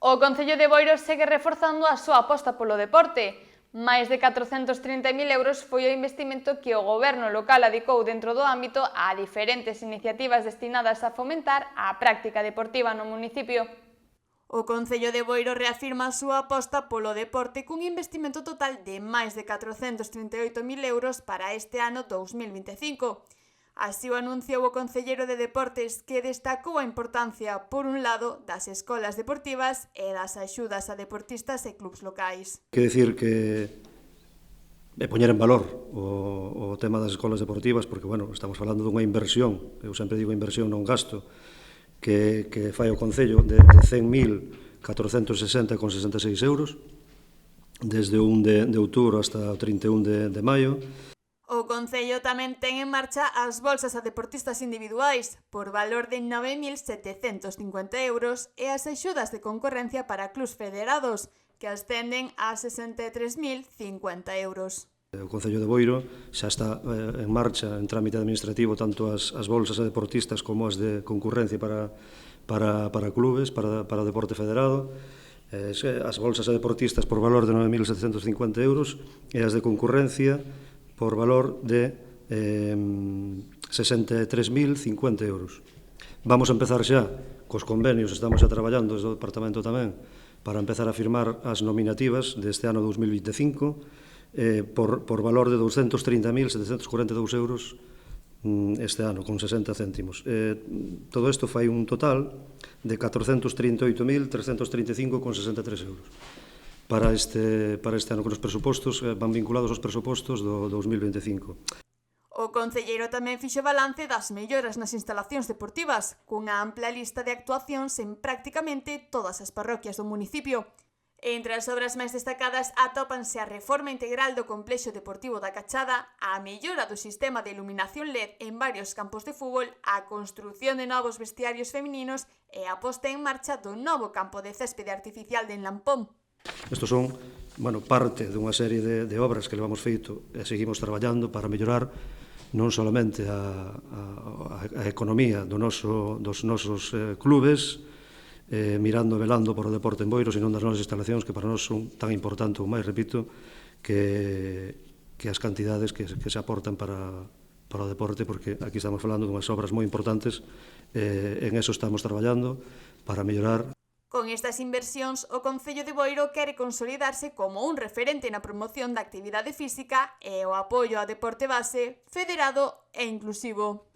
O Concello de Boiro segue reforzando a súa aposta polo deporte. Máis de 430.000 euros foi o investimento que o goberno local adicou dentro do ámbito a diferentes iniciativas destinadas a fomentar a práctica deportiva no municipio. O Concello de Boiro reafirma a súa aposta polo deporte cun investimento total de máis de 438.000 euros para este ano 2025. Así o anunciou o concelleiro de Deportes, que destacou a importancia, por un lado, das escolas deportivas e das axudas a deportistas e clubs locais. Quer dicir que poñer en valor o tema das escolas deportivas, porque, bueno, estamos falando dunha inversión, eu sempre digo inversión non gasto, que fai o Concello de 100.460,66 euros, desde o 1 de outubro hasta o 31 de maio. O Concello tamén ten en marcha as bolsas a deportistas individuais, por valor de 9.750 euros, e as axudas de concorrencia para clubs federados, que ascenden a 63.050 euros. O Concello de Boiro xa está en marcha, en trámite administrativo, tanto as bolsas a deportistas como as de concurrencia para clubes, para o deporte federado. As bolsas a deportistas por valor de 9.750 euros e as de concurrencia por valor de 63.050 euros. Vamos a empezar xa cos convenios, estamos xa traballando desde o Departamento tamén, para empezar a firmar as nominativas deste ano 2025, por valor de 230.742 euros este ano, con 60 céntimos. Todo isto fai un total de 438.335,63 euros. Para este ano, que os presupostos van vinculados aos presupostos do 2025. O concelleiro tamén fixo balance das melloras nas instalacións deportivas, cunha ampla lista de actuacións en prácticamente todas as parroquias do municipio. Entre as obras máis destacadas atópanse a reforma integral do complexo deportivo da Cachada, a mellora do sistema de iluminación LED en varios campos de fútbol, a construción de novos vestiarios femininos e a posta en marcha do novo campo de céspede artificial de Enlampón. Estos son, parte dunha serie de obras que levamos feito e seguimos traballando para mellorar non solamente a economía dos nosos clubes, mirando e velando por o deporte en Boiro, senón das nosas instalacións, que para nós son tan importantes ou máis, repito, que as cantidades que se aportan para o deporte, porque aquí estamos falando dunhas obras moi importantes, en eso estamos traballando para mellorar. Con estas inversións, o Concello de Boiro quere consolidarse como un referente na promoción da actividade física e o apoio ao deporte base, federado e inclusivo.